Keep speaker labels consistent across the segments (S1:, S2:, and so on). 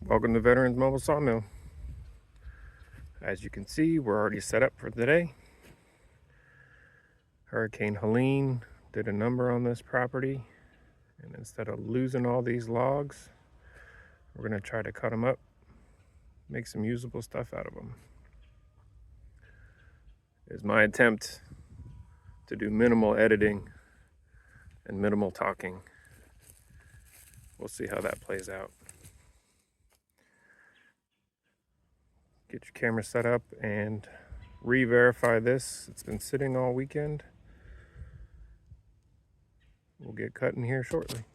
S1: Welcome to Veterans Mobile Sawmill. As you can see, we're already set up for the day. Hurricane Helene did a number on this property, and instead of losing all these logs, we're going to try to cut them up, make some usable stuff out of them. It's my attempt to do minimal editing and minimal talking. We'll see how that plays out. Get your camera set up and re-verify this. It's been sitting all weekend. We'll get cutting here shortly.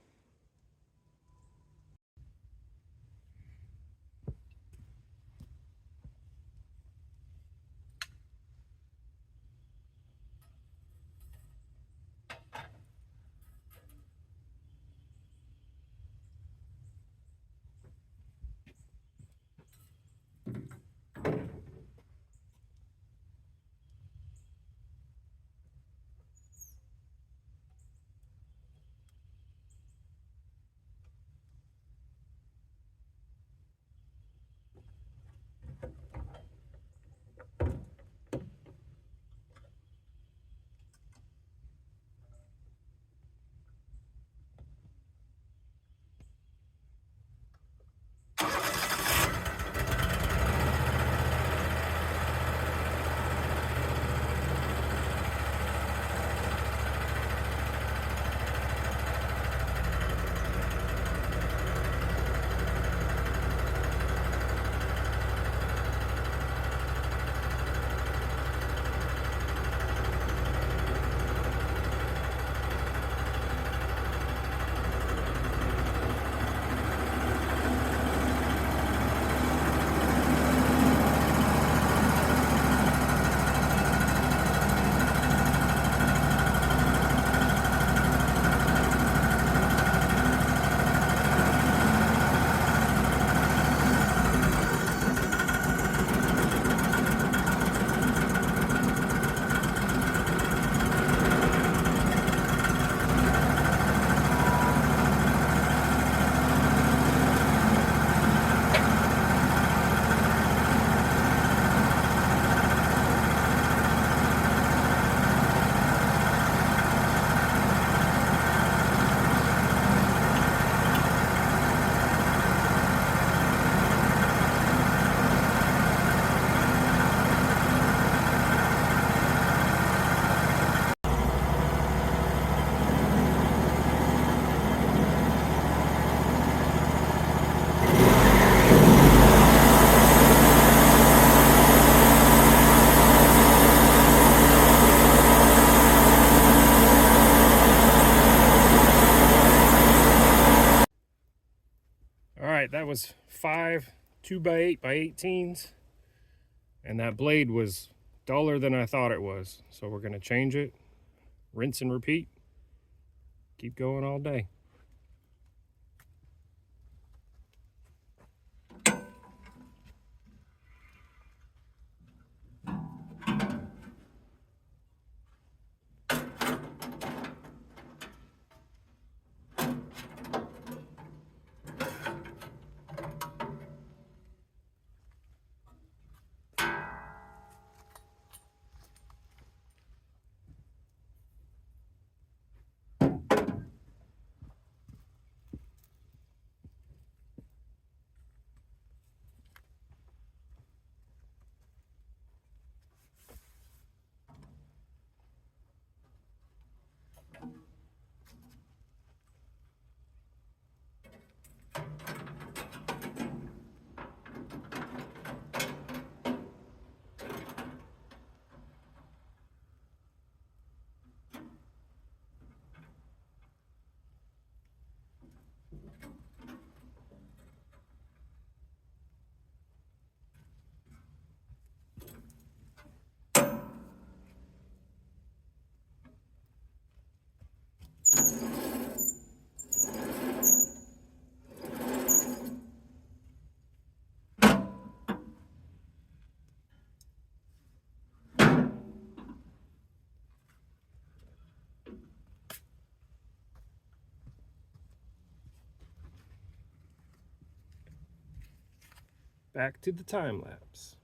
S1: That was 5 2x8 by 18s, and that blade was duller than I thought it was. So we're going to change it, rinse and repeat, keep going all day. back to the time lapse.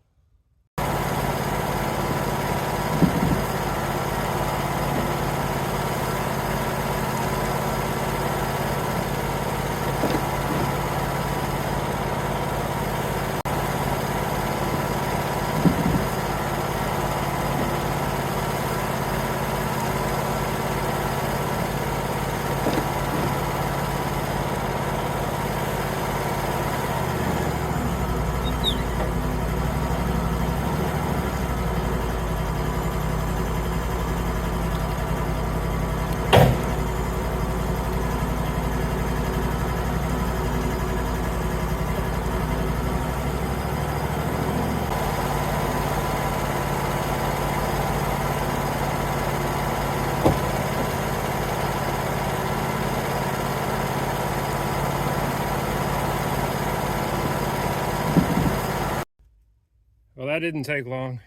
S1: Well, that didn't take long.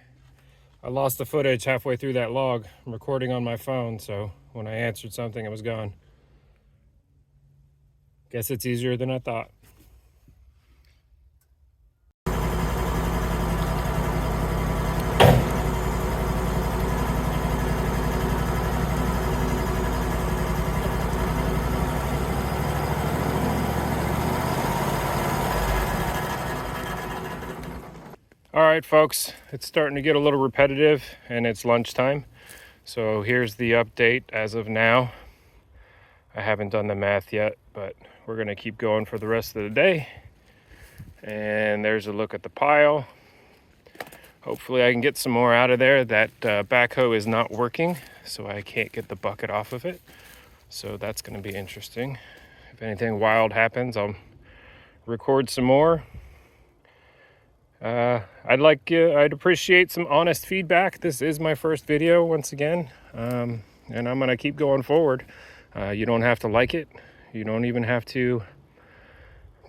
S1: I lost the footage halfway through that log. I'm recording on my phone, so when I answered something, it was gone. Guess it's easier than I thought. All right, folks, it's starting to get a little repetitive and it's lunchtime. So here's the update as of now. I haven't done the math yet, but we're gonna keep going for the rest of the day. And there's a look at the pile. Hopefully I can get some more out of there. That backhoe is not working, so I can't get the bucket off of it. So that's gonna be interesting. If anything wild happens, I'll record some more. I'd appreciate some honest feedback. This is my first video once again, and I'm gonna keep going forward. You don't have to like it. You don't even have to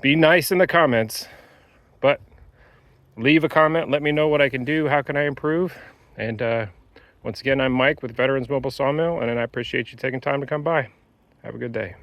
S1: be nice in the comments, but leave a comment. Let me know what I can do. How can I improve? And once again, I'm Mike with Veterans Mobile Sawmill, and I appreciate you taking time to come by. Have a good day.